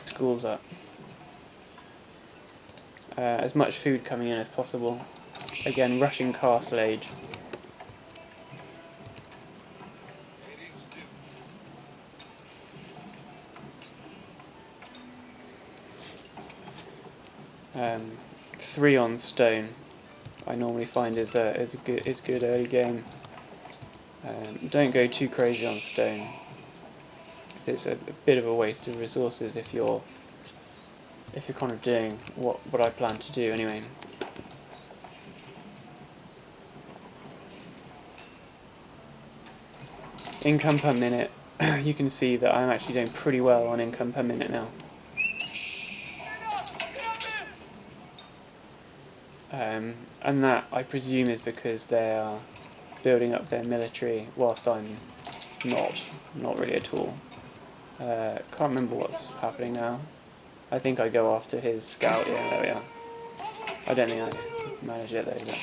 School's up. As much food coming in as possible. Again, rushing castle age. Um, 3 on stone, I normally find is good early game. Don't go too crazy on stone, because it's a bit of a waste of resources if you're kind of doing what I plan to do anyway. Income per minute, you can see that I'm actually doing pretty well on income per minute now. And that, I presume, is because they are building up their military whilst I'm not really at all. Can't remember what's happening now. I think I go after his scout. Yeah, there we are. I don't think I managed it though. But.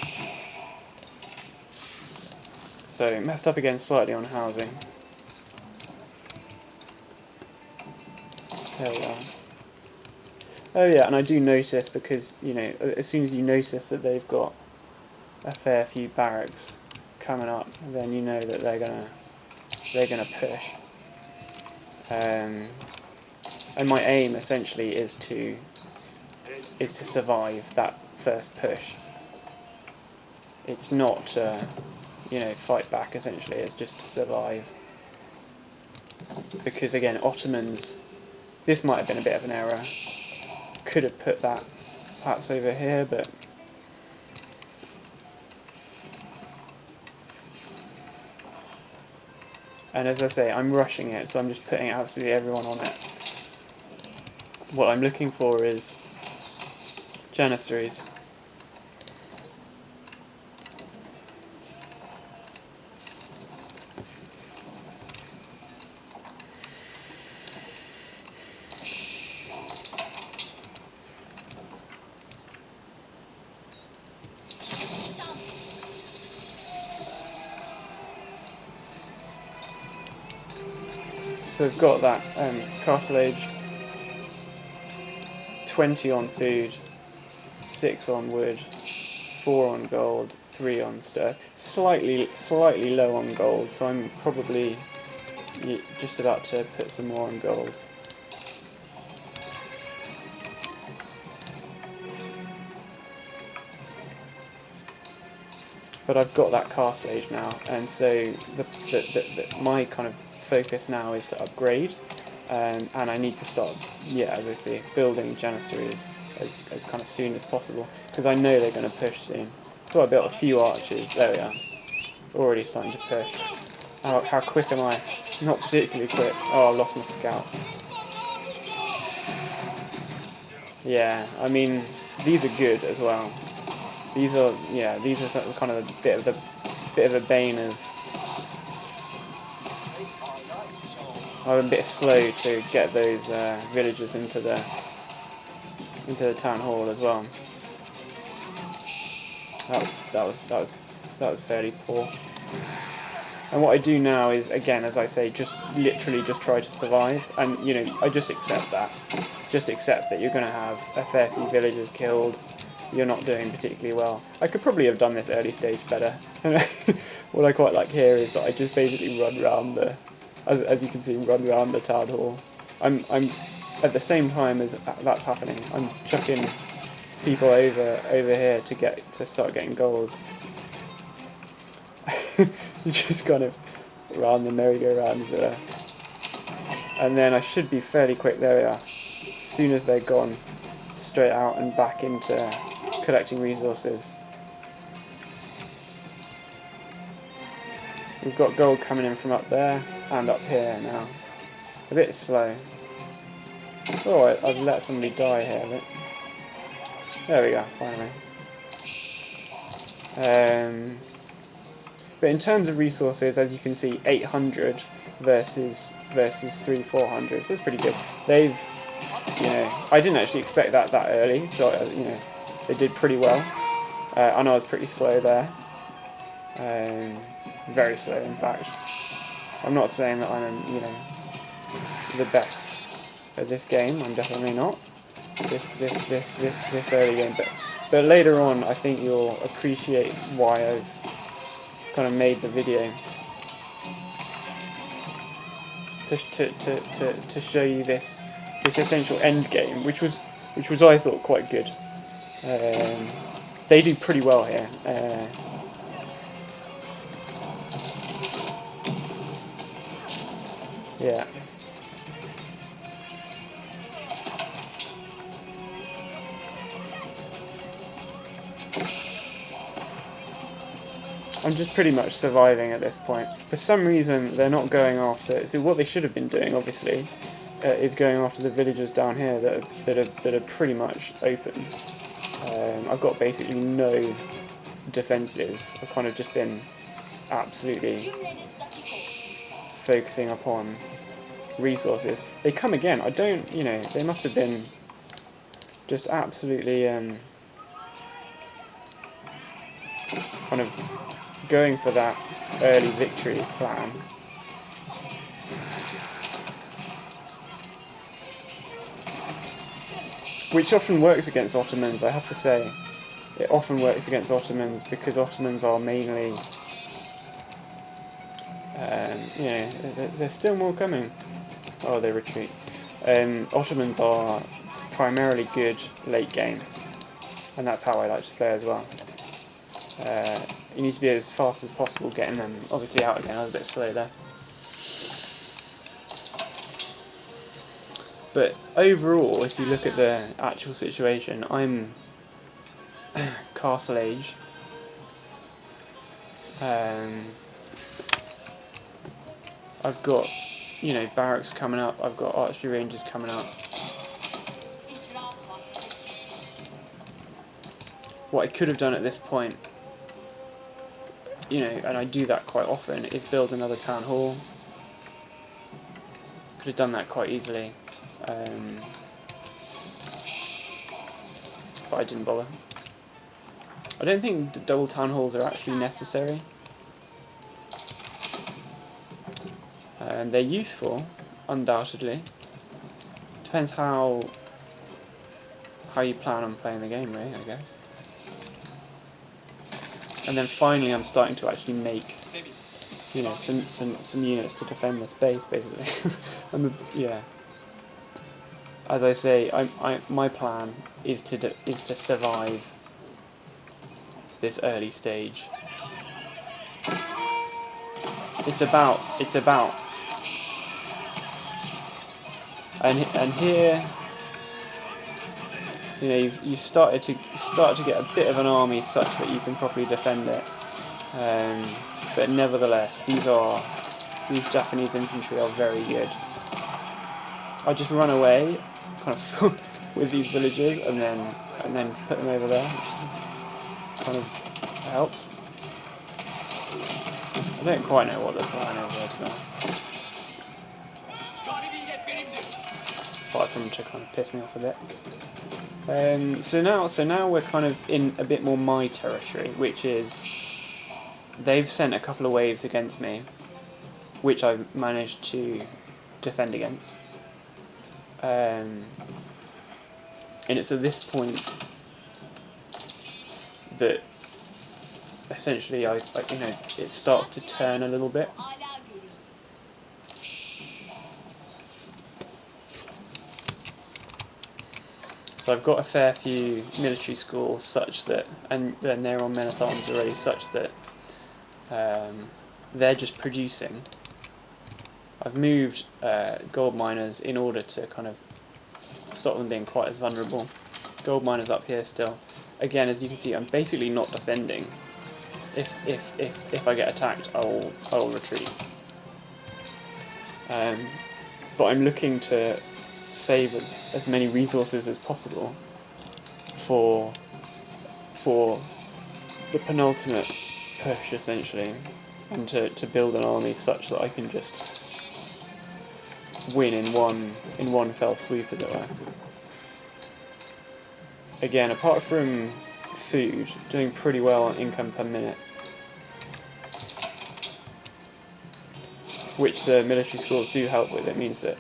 So messed up again slightly on housing. There we are. Oh yeah, and I do notice, because as soon as you notice that they've got a fair few barracks coming up, then you know that they're gonna push. And my aim essentially is to survive that first push. It's not fight back. Essentially, it's just to survive. Because again, Ottomans, this might have been a bit of an error. Could have put that perhaps over here, but and as I say, I'm rushing it, so I'm just putting absolutely everyone on it. What I'm looking for is Janissaries. So we've got that castle age, 20 on food, 6 on wood, 4 on gold, 3 on stone. Slightly low on gold, so I'm probably just about to put some more on gold. But I've got that castle age now, and so my kind of focus now is to upgrade, and I need to start, as I say, building Janissaries as kind of soon as possible, because I know they're going to push soon. So I built a few archers. There we are. Already starting to push. How quick am I? Not particularly quick. Oh, I lost my scout. Yeah, I mean, these are good as well. These are sort of kind of a bit of a bane of. I'm a bit slow to get those villagers into the town hall as well. That was fairly poor. And what I do now is, again, as I say, just literally just try to survive, and I just accept that. Just accept that you're going to have a fair few villagers killed. You're not doing particularly well. I could probably have done this early stage better. What I quite like here is that I just basically run around as you can see, run around the town hall. I'm at the same time as that's happening, I'm chucking people over here to start getting gold. You just kind of run the merry-go-rounds there. And then I should be fairly quick. There we are. As soon as they're gone, straight out and back into collecting resources. We've got gold coming in from up there and up here now. A bit slow. Oh, I've let somebody die here. But there we go, finally. But in terms of resources, as you can see, 800 versus 400, so it's pretty good. They've, I didn't actually expect that early, so they did pretty well. I know I was pretty slow there, very slow in fact. I'm not saying that I'm the best at this game. I'm definitely not. This early game, but later on, I think you'll appreciate why I've kind of made the video to show you this essential end game, which was I thought quite good. They do pretty well here. Yeah. I'm just pretty much surviving at this point. For some reason, they're not going after. So what they should have been doing, obviously, is going after the villagers down here that are pretty much open. I've got basically no defences. I've kind of just been absolutely focusing upon resources. They come again. I don't, you know, they must have been just absolutely kind of going for that early victory plan. Which often works against Ottomans, I have to say. It often works against Ottomans because Ottomans are mainly, you know, there's still more coming. Oh, they retreat. Ottomans are primarily good late game, and that's how I like to play as well. You need to be as fast as possible getting them obviously out again. I was a bit slow there. But overall, if you look at the actual situation, I'm castle age. I've got, you know, barracks coming up. I've got archery ranges coming up. What I could have done at this point, you know, and I do that quite often, is build another town hall. Could have done that quite easily. But I didn't bother. I don't think double town halls are actually necessary. They're useful, undoubtedly. Depends how you plan on playing the game, really, I guess. And then finally, I'm starting to actually make, you know, some units to defend this base, basically. Yeah. As I say, my plan is to survive this early stage. It's about, and here, you know, you start to get a bit of an army such that you can properly defend it. But nevertheless, these Japanese infantry are very good. I just run away, kind of with these villagers, and then put them over there, which kind of helps. I don't quite know what they're planning over there, to be honest. Apart from to kind of piss me off a bit. So now we're kind of in a bit more my territory, which is they've sent a couple of waves against me, which I've managed to defend against. And it's at this point that essentially I you know, it starts to turn a little bit. So I've got a fair few military schools such that, and then they're on men-at-arms already, such that they're just producing. I've moved gold miners in order to kind of stop them being quite as vulnerable. Gold miners up here still. Again, as you can see, I'm basically not defending. If I get attacked, I'll retreat. But I'm looking to save as many resources as possible for the penultimate push, essentially, and to build an army such that I can just win in one fell swoop, as it were. Again, apart from food, doing pretty well on income per minute, which the military schools do help with. It means that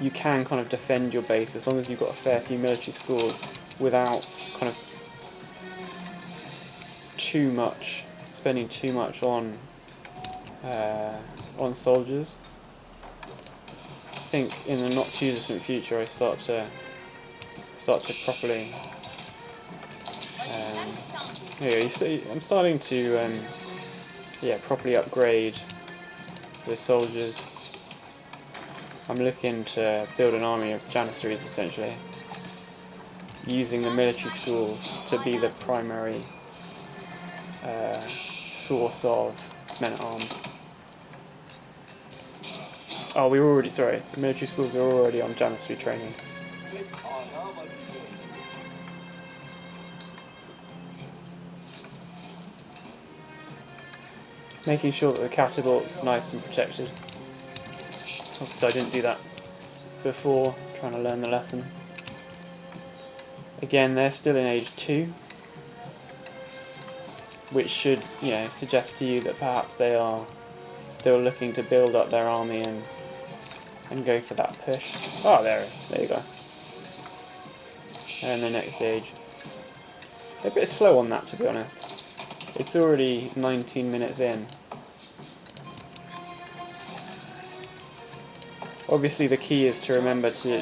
you can kind of defend your base as long as you've got a fair few military schools without kind of spending too much on soldiers. I think in the not too distant future I start to properly. I'm starting to properly upgrade the soldiers. I'm looking to build an army of Janissaries essentially, using the military schools to be the primary source of men-at-arms. Oh, the military schools are already on Janissary training. Making sure that the catapult's nice and protected. Obviously I didn't do that before, trying to learn the lesson. Again, they're still in age 2, which should, suggest to you that perhaps they are still looking to build up their army and go for that push. Oh, there you go. They're in the next age. They're a bit slow on that, to be honest. It's already 19 minutes in. Obviously the key is to remember to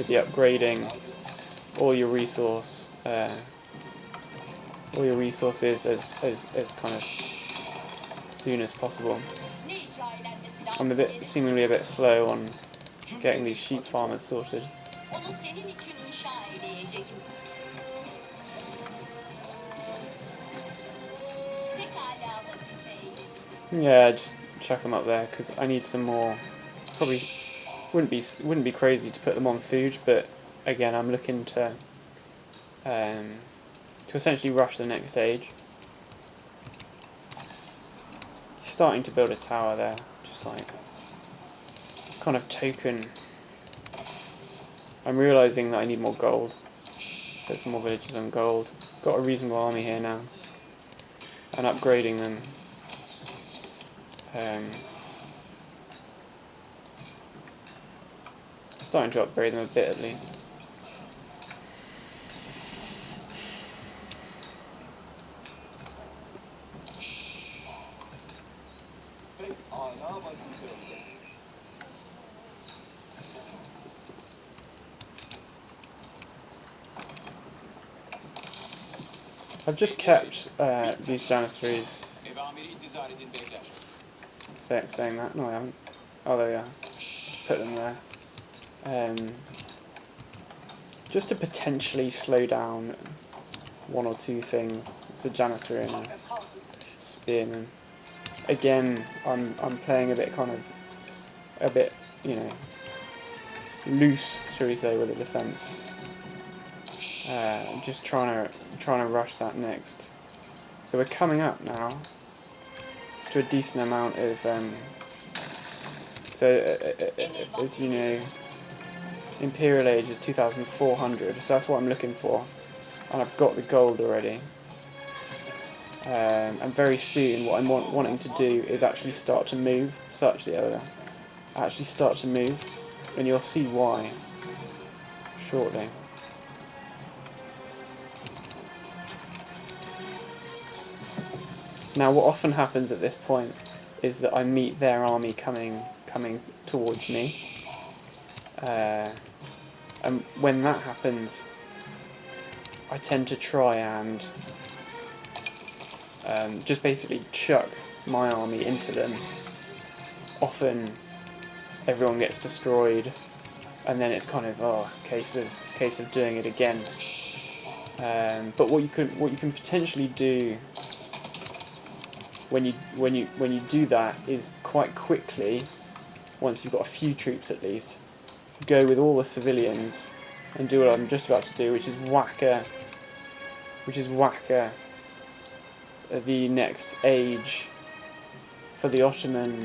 be upgrading all your resources as kind of soon as possible. I'm seemingly a bit slow on getting these sheep farmers sorted. Yeah, just chuck them up there because I need some more. Probably wouldn't be crazy to put them on food, but again, I'm looking to essentially rush the next stage. Starting to build a tower there, just like kind of token. I'm realising that I need more gold. Get some more villages on gold. Got a reasonable army here now, and upgrading them. Starting to upgrade them a bit at least. I've just kept these Janissaries. Saying that? No, I haven't. Oh, there we are. Put them there. Just to potentially slow down one or two things. It's a Janissary and a Spearman. Again, I'm playing a bit loose, shall we say, with the defence. Just trying to rush that next. So we're coming up now to a decent amount of. As you know, Imperial Age is 2,400, so that's what I'm looking for, and I've got the gold already. And very soon, what I'm wanting to do is actually start to move, and you'll see why shortly. Now, what often happens at this point is that I meet their army coming towards me, and when that happens, I tend to try and just basically chuck my army into them. Often, everyone gets destroyed, and then it's kind of case of doing it again. But what you can potentially do when you do that is quite quickly, once you've got a few troops at least, go with all the civilians and do what I'm just about to do, which is whack the next age for the Ottomans.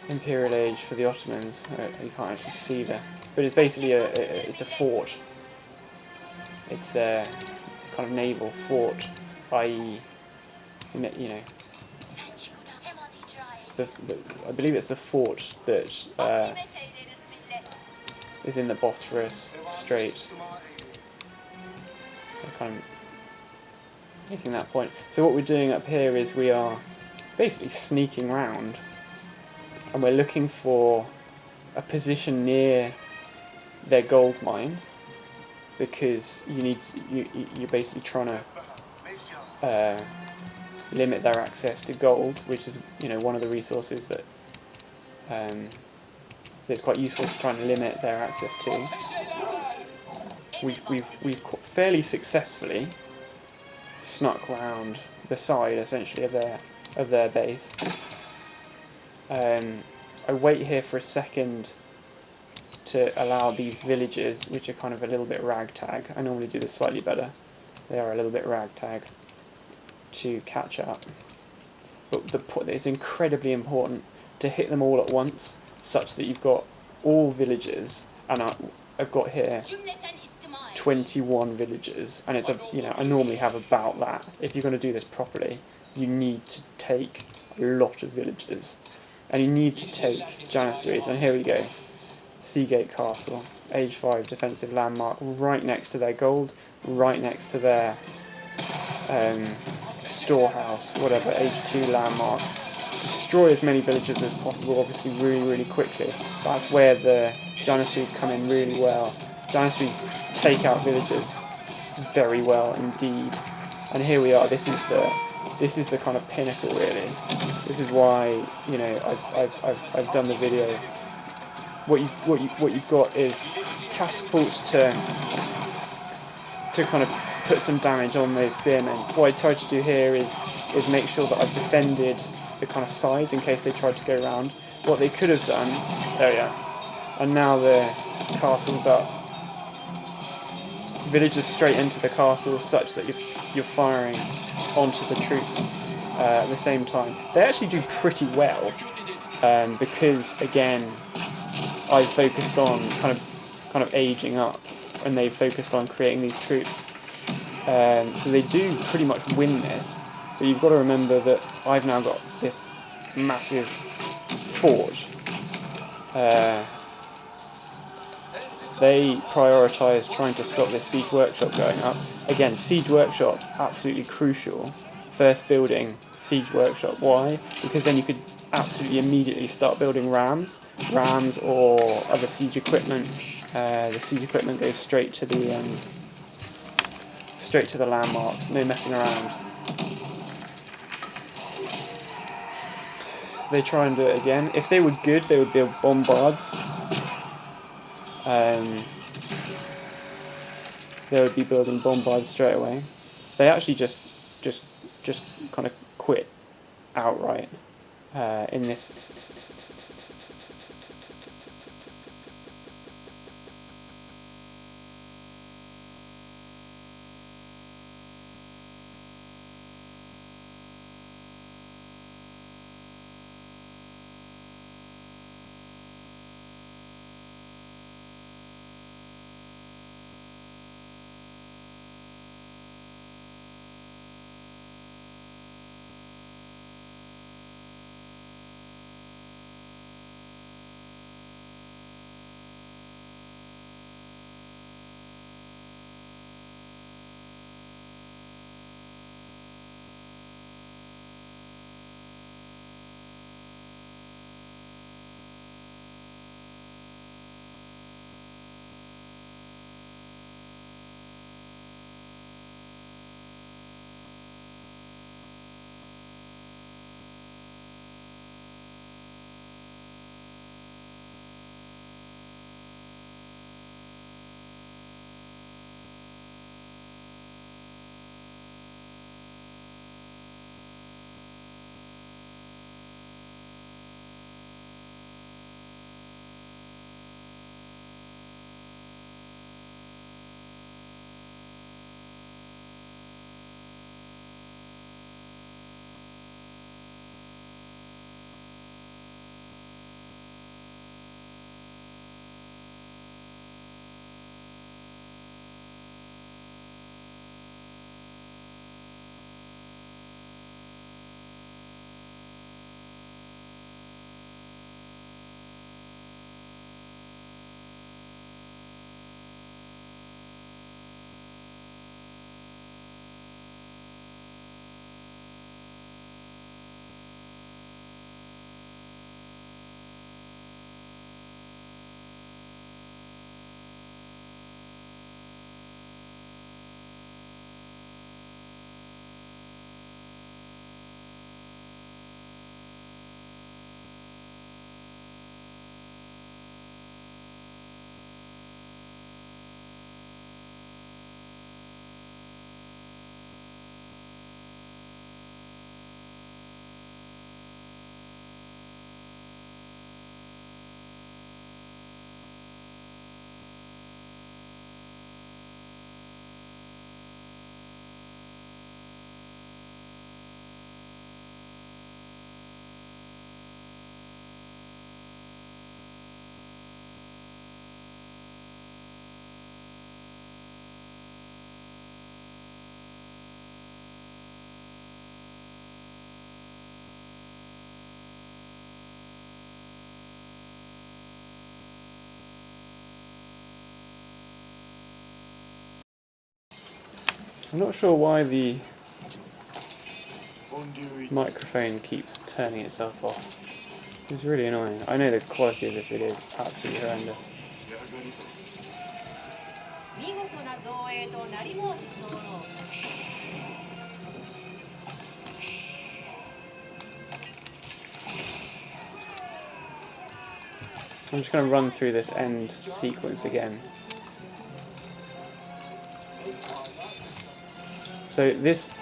Imperial Age for the Ottomans. You can't actually see there, but it's basically it's a fort. It's a kind of naval fort, i.e., it's I believe it's the fort that is in the Bosphorus Strait. I'm kind of making that point. So what we're doing up here is we are basically sneaking round, and we're looking for a position near their gold mine, because you're basically trying to limit their access to gold, which is one of the resources that that's quite useful to try and limit their access to. We've fairly successfully snuck round the side essentially of their base. I wait here for a second to allow these villages, which are kind of a little bit ragtag. I normally do this slightly better. They are a little bit ragtag, to catch up. But it's incredibly important to hit them all at once, such that you've got all villages, and I've got here 21 villages, and it's I normally have about that. If you're going to do this properly, you need to take a lot of villages, and you need to take janissaries. And here we go, Seagate Castle, Age 5 defensive landmark, right next to their gold, right next to their storehouse, whatever, Age 2 landmark. Destroy as many villages as possible, obviously really quickly. That's where the janissaries come in really well. Janissaries take out villages very well indeed. And here we are. This is the kind of pinnacle, really. This is why I've done the video. What you've got is catapults to kind of put some damage on those spearmen. What I tried to do here is make sure that I've defended the kind of sides in case they tried to go around. What they could have done, there we are, and now the castle's up. Villagers straight into the castle, such that you're firing onto the troops at the same time. They actually do pretty well, because again, I focused on kind of aging up, and they focused on creating these troops. So they do pretty much win this, but you've got to remember that I've now got this massive fort. They prioritise trying to stop this siege workshop going up. Again, siege workshop, absolutely crucial. First building, siege workshop. Why? Because then you could absolutely immediately start building rams or other siege equipment. The siege equipment goes straight to the landmarks, no messing around. They try and do it again. If they were good, they would build bombards. They would be building bombards straight away. They actually just kind of quit outright in this. I'm not sure why the microphone keeps turning itself off. It's really annoying. I know the quality of this video is absolutely horrendous. I'm just going to run through this end sequence again. So this,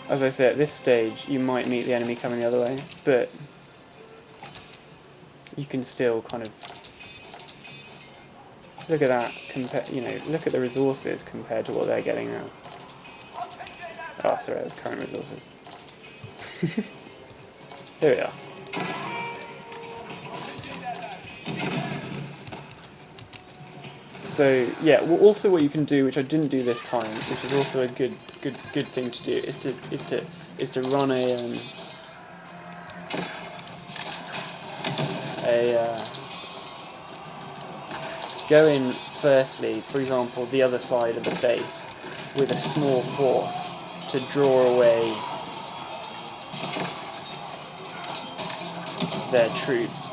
as I say, at this stage you might meet the enemy coming the other way, but you can still kind of look at that, look at the resources compared to what they're getting now. Oh, sorry, that's current resources. Here we are. So yeah, well, also what you can do, which I didn't do this time, which is also a good thing to do, is to run go in firstly, for example, the other side of the base with a small force to draw away their troops.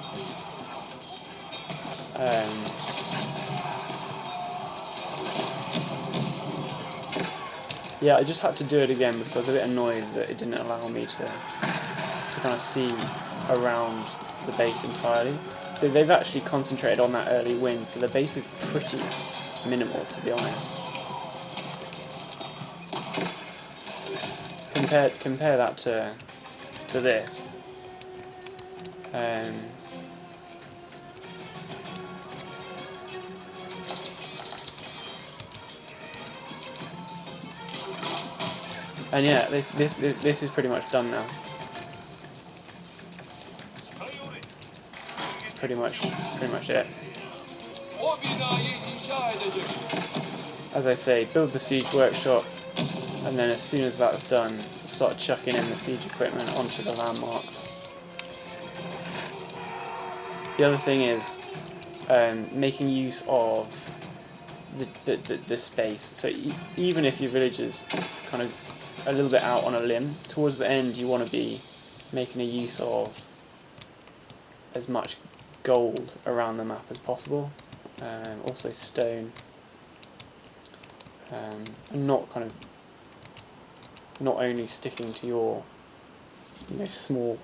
Yeah, I just had to do it again because I was a bit annoyed that it didn't allow me to kind of see around the base entirely. So they've actually concentrated on that early win, so the base is pretty minimal, to be honest. Compare that to this. And yeah, this is pretty much done now. It's pretty much it. As I say, build the siege workshop, and then as soon as that's done, start chucking in the siege equipment onto the landmarks. The other thing is making use of the space. So even if your village is kind of a little bit out on a limb, towards the end you want to be making a use of as much gold around the map as possible, also stone, and not only sticking to your small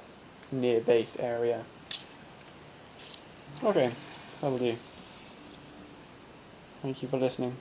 near base area. Okay, that'll do. Thank you for listening.